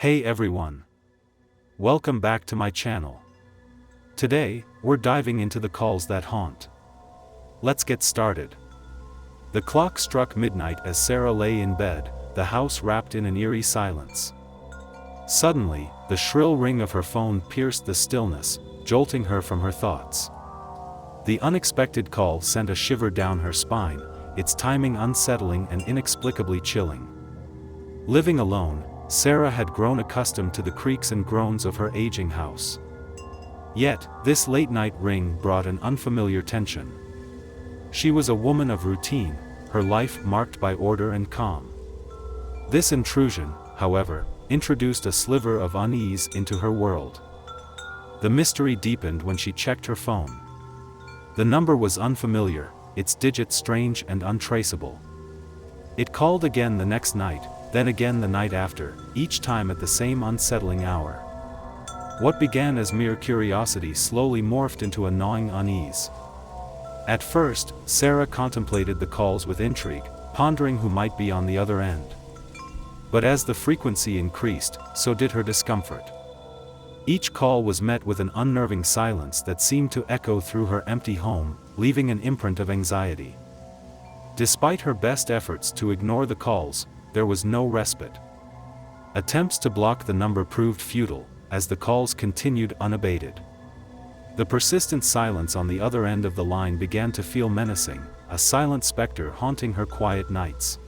Hey everyone! Welcome back to my channel. Today, we're diving into the calls that haunt. Let's get started. The clock struck midnight as Sarah lay in bed, the house wrapped in an eerie silence. Suddenly, the shrill ring of her phone pierced the stillness, jolting her from her thoughts. The unexpected call sent a shiver down her spine, its timing unsettling and inexplicably chilling. Living alone, Sarah had grown accustomed to the creaks and groans of her aging house. Yet, this late-night ring brought an unfamiliar tension. She was a woman of routine, her life marked by order and calm. This intrusion, however, introduced a sliver of unease into her world. The mystery deepened when she checked her phone. The number was unfamiliar, its digits strange and untraceable. It called again the next night, then again the night after, each time at the same unsettling hour. What began as mere curiosity slowly morphed into a gnawing unease. At first, Sarah contemplated the calls with intrigue, pondering who might be on the other end. But as the frequency increased, so did her discomfort. Each call was met with an unnerving silence that seemed to echo through her empty home, leaving an imprint of anxiety. Despite her best efforts to ignore the calls, there was no respite. Attempts to block the number proved futile, as the calls continued unabated. The persistent silence on the other end of the line began to feel menacing, a silent specter haunting her quiet nights.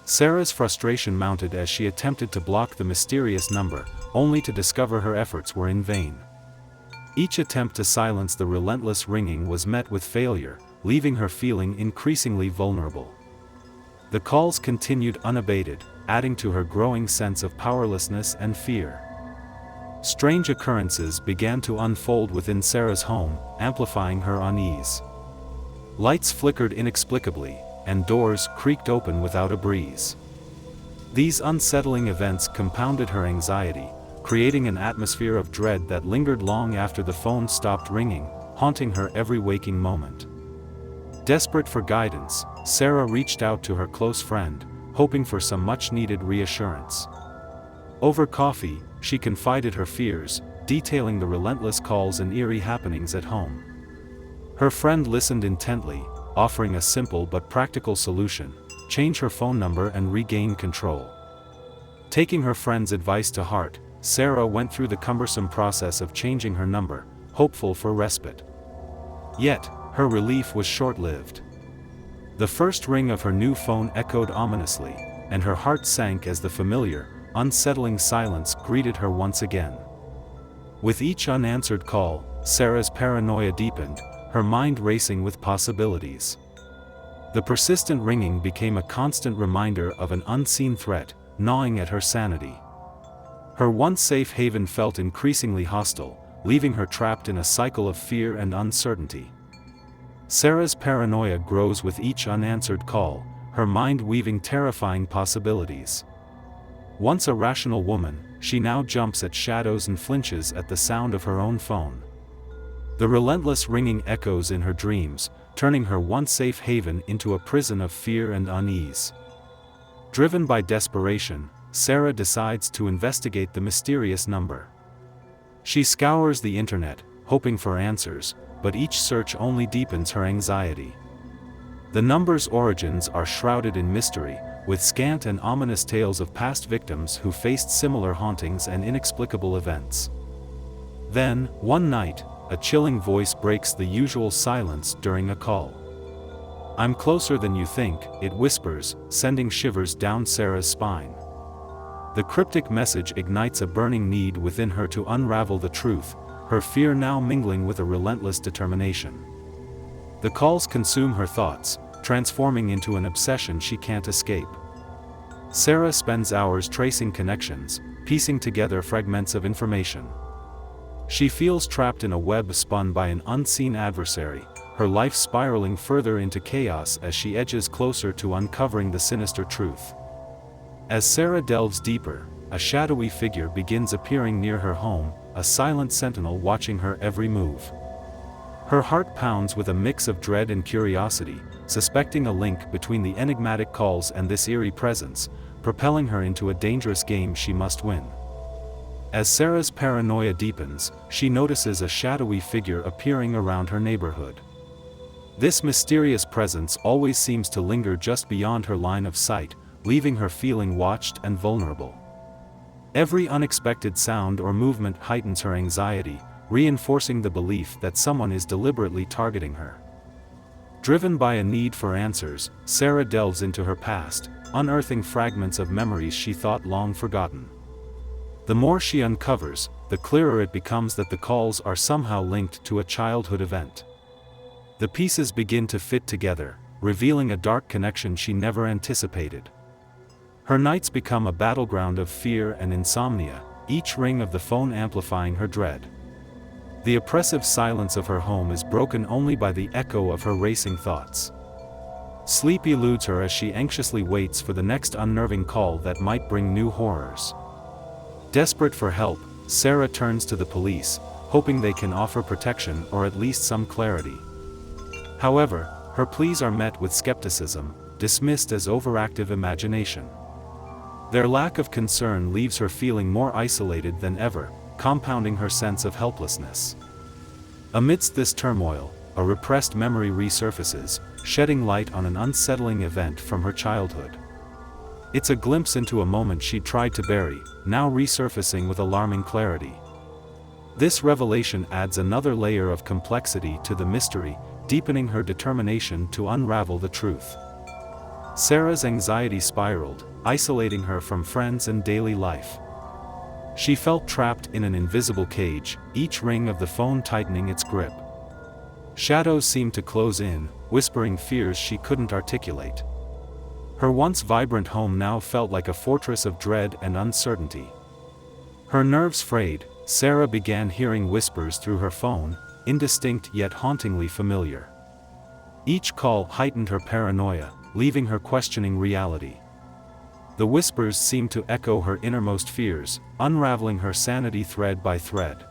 Sarah's frustration mounted as she attempted to block the mysterious number, only to discover her efforts were in vain. Each attempt to silence the relentless ringing was met with failure, leaving her feeling increasingly vulnerable. The calls continued unabated, adding to her growing sense of powerlessness and fear. Strange occurrences began to unfold within Sarah's home, amplifying her unease. Lights flickered inexplicably, and doors creaked open without a breeze. These unsettling events compounded her anxiety, creating an atmosphere of dread that lingered long after the phone stopped ringing, haunting her every waking moment. Desperate for guidance, Sarah reached out to her close friend, hoping for some much-needed reassurance. Over coffee, she confided her fears, detailing the relentless calls and eerie happenings at home. Her friend listened intently, offering a simple but practical solution: change her phone number and regain control. Taking her friend's advice to heart, Sarah went through the cumbersome process of changing her number, hopeful for respite. Yet, her relief was short-lived. The first ring of her new phone echoed ominously, and her heart sank as the familiar, unsettling silence greeted her once again. With each unanswered call, Sarah's paranoia deepened, her mind racing with possibilities. The persistent ringing became a constant reminder of an unseen threat, gnawing at her sanity. Her once safe haven felt increasingly hostile, leaving her trapped in a cycle of fear and uncertainty. Sarah's paranoia grows with each unanswered call, her mind weaving terrifying possibilities. Once a rational woman, she now jumps at shadows and flinches at the sound of her own phone. The relentless ringing echoes in her dreams, turning her once safe haven into a prison of fear and unease. Driven by desperation, Sarah decides to investigate the mysterious number. She scours the internet, hoping for answers, but each search only deepens her anxiety. The number's origins are shrouded in mystery, with scant and ominous tales of past victims who faced similar hauntings and inexplicable events. Then, one night, a chilling voice breaks the usual silence during a call. "I'm closer than you think," it whispers, sending shivers down Sarah's spine. The cryptic message ignites a burning need within her to unravel the truth, her fear now mingling with a relentless determination. The calls consume her thoughts, transforming into an obsession she can't escape. Sarah spends hours tracing connections, piecing together fragments of information. She feels trapped in a web spun by an unseen adversary, her life spiraling further into chaos as she edges closer to uncovering the sinister truth. As Sarah delves deeper, a shadowy figure begins appearing near her home, a silent sentinel watching her every move. Her heart pounds with a mix of dread and curiosity, suspecting a link between the enigmatic calls and this eerie presence, propelling her into a dangerous game she must win. As Sarah's paranoia deepens, she notices a shadowy figure appearing around her neighborhood. This mysterious presence always seems to linger just beyond her line of sight, leaving her feeling watched and vulnerable. Every unexpected sound or movement heightens her anxiety, reinforcing the belief that someone is deliberately targeting her. Driven by a need for answers, Sarah delves into her past, unearthing fragments of memories she thought long forgotten. The more she uncovers, the clearer it becomes that the calls are somehow linked to a childhood event. The pieces begin to fit together, revealing a dark connection she never anticipated. Her nights become a battleground of fear and insomnia, each ring of the phone amplifying her dread. The oppressive silence of her home is broken only by the echo of her racing thoughts. Sleep eludes her as she anxiously waits for the next unnerving call that might bring new horrors. Desperate for help, Sarah turns to the police, hoping they can offer protection or at least some clarity. However, her pleas are met with skepticism, dismissed as overactive imagination. Their lack of concern leaves her feeling more isolated than ever, compounding her sense of helplessness. Amidst this turmoil, a repressed memory resurfaces, shedding light on an unsettling event from her childhood. It's a glimpse into a moment she'd tried to bury, now resurfacing with alarming clarity. This revelation adds another layer of complexity to the mystery, deepening her determination to unravel the truth. Sarah's anxiety spiraled, isolating her from friends and daily life. She felt trapped in an invisible cage, each ring of the phone tightening its grip. Shadows seemed to close in, whispering fears she couldn't articulate. Her once vibrant home now felt like a fortress of dread and uncertainty. Her nerves frayed, Sarah began hearing whispers through her phone, indistinct yet hauntingly familiar. Each call heightened her paranoia, leaving her questioning reality. The whispers seemed to echo her innermost fears, unraveling her sanity thread by thread.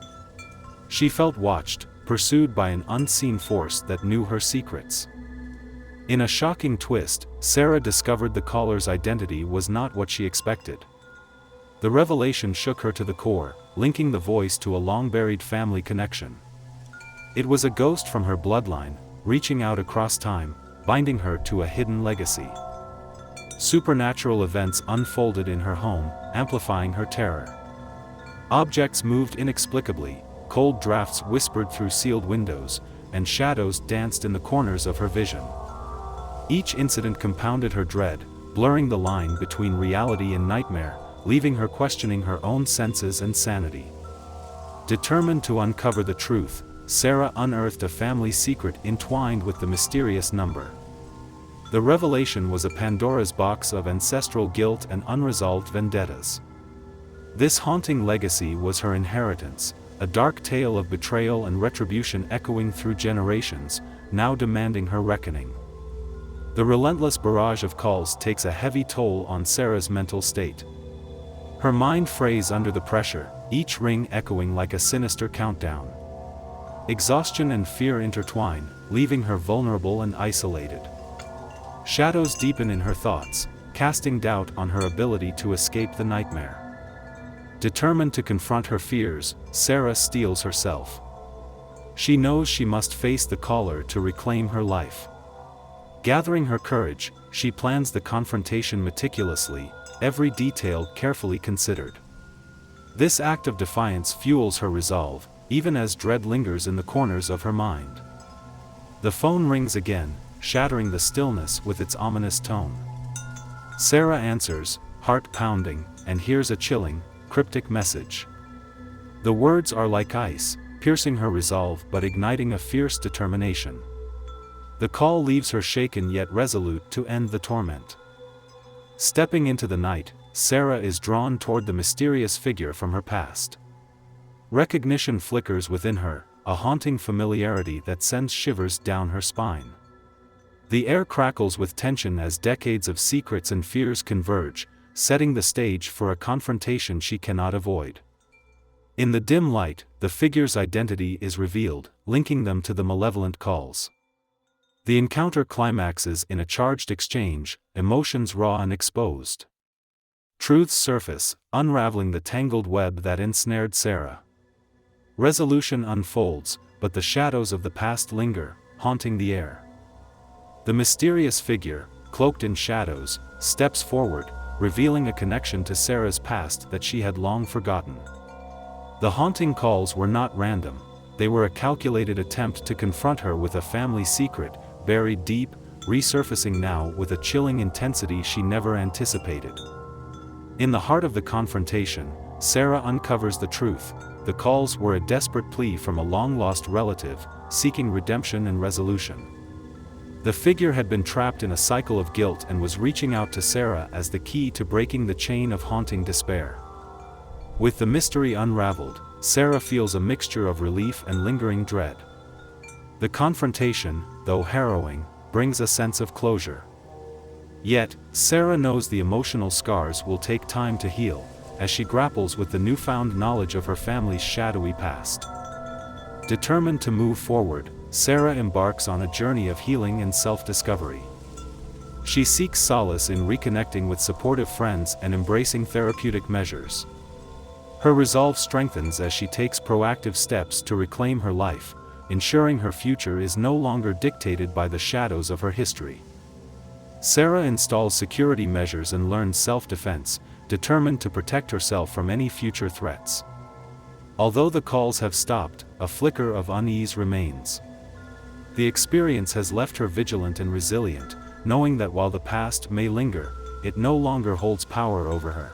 She felt watched, pursued by an unseen force that knew her secrets. In a shocking twist, Sarah discovered the caller's identity was not what she expected. The revelation shook her to the core, linking the voice to a long-buried family connection. It was a ghost from her bloodline, reaching out across time, binding her to a hidden legacy. Supernatural events unfolded in her home, amplifying her terror. Objects moved inexplicably, cold drafts whispered through sealed windows, and shadows danced in the corners of her vision. Each incident compounded her dread, blurring the line between reality and nightmare, leaving her questioning her own senses and sanity. Determined to uncover the truth, Sarah unearthed a family secret entwined with the mysterious number. The revelation was a Pandora's box of ancestral guilt and unresolved vendettas. This haunting legacy was her inheritance, a dark tale of betrayal and retribution echoing through generations, now demanding her reckoning. The relentless barrage of calls takes a heavy toll on Sarah's mental state. Her mind frays under the pressure, each ring echoing like a sinister countdown. Exhaustion and fear intertwine, leaving her vulnerable and isolated. Shadows deepen in her thoughts, casting doubt on her ability to escape the nightmare. Determined to confront her fears, Sarah steels herself. She knows she must face the caller to reclaim her life. Gathering her courage, she plans the confrontation meticulously, every detail carefully considered. This act of defiance fuels her resolve, even as dread lingers in the corners of her mind. The phone rings again, shattering the stillness with its ominous tone. Sarah answers, heart pounding, and hears a chilling, cryptic message. The words are like ice, piercing her resolve but igniting a fierce determination. The call leaves her shaken yet resolute to end the torment. Stepping into the night, Sarah is drawn toward the mysterious figure from her past. Recognition flickers within her, a haunting familiarity that sends shivers down her spine. The air crackles with tension as decades of secrets and fears converge, setting the stage for a confrontation she cannot avoid. In the dim light, the figure's identity is revealed, linking them to the malevolent calls. The encounter climaxes in a charged exchange, emotions raw and exposed. Truths surface, unraveling the tangled web that ensnared Sarah. Resolution unfolds, but the shadows of the past linger, haunting the air. The mysterious figure, cloaked in shadows, steps forward, revealing a connection to Sarah's past that she had long forgotten. The haunting calls were not random, they were a calculated attempt to confront her with a family secret, buried deep, resurfacing now with a chilling intensity she never anticipated. In the heart of the confrontation, Sarah uncovers the truth. The calls were a desperate plea from a long-lost relative, seeking redemption and resolution. The figure had been trapped in a cycle of guilt and was reaching out to Sarah as the key to breaking the chain of haunting despair. With the mystery unraveled, Sarah feels a mixture of relief and lingering dread. The confrontation, though harrowing, brings a sense of closure. Yet, Sarah knows the emotional scars will take time to heal, as she grapples with the newfound knowledge of her family's shadowy past. Determined to move forward, Sarah embarks on a journey of healing and self-discovery. She seeks solace in reconnecting with supportive friends and embracing therapeutic measures. Her resolve strengthens as she takes proactive steps to reclaim her life, ensuring her future is no longer dictated by the shadows of her history. Sarah installs security measures and learns self-defense, determined to protect herself from any future threats. Although the calls have stopped, a flicker of unease remains. The experience has left her vigilant and resilient, knowing that while the past may linger, it no longer holds power over her.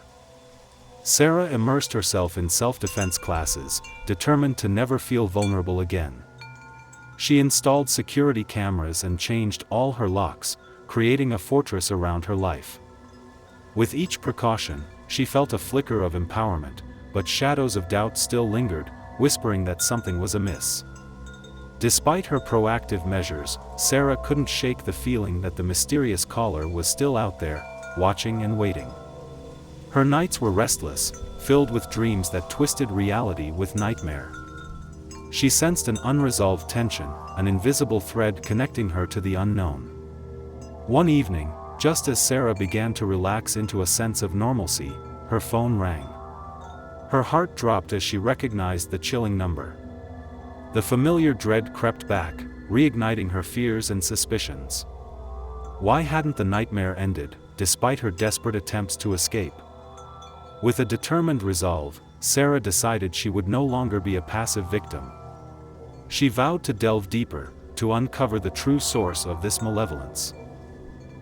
Sarah immersed herself in self-defense classes, determined to never feel vulnerable again. She installed security cameras and changed all her locks, creating a fortress around her life. With each precaution, she felt a flicker of empowerment, but shadows of doubt still lingered, whispering that something was amiss. Despite her proactive measures, Sarah couldn't shake the feeling that the mysterious caller was still out there, watching and waiting. Her nights were restless, filled with dreams that twisted reality with nightmare. She sensed an unresolved tension, an invisible thread connecting her to the unknown. One evening, just as Sarah began to relax into a sense of normalcy, her phone rang. Her heart dropped as she recognized the chilling number. The familiar dread crept back, reigniting her fears and suspicions. Why hadn't the nightmare ended, despite her desperate attempts to escape? With a determined resolve, Sarah decided she would no longer be a passive victim. She vowed to delve deeper, to uncover the true source of this malevolence.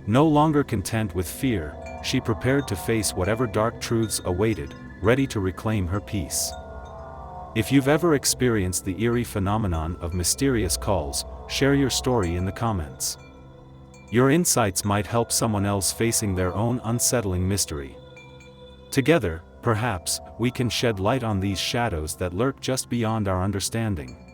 No longer content with fear, she prepared to face whatever dark truths awaited, ready to reclaim her peace. If you've ever experienced the eerie phenomenon of mysterious calls, share your story in the comments. Your insights might help someone else facing their own unsettling mystery. Together, perhaps, we can shed light on these shadows that lurk just beyond our understanding.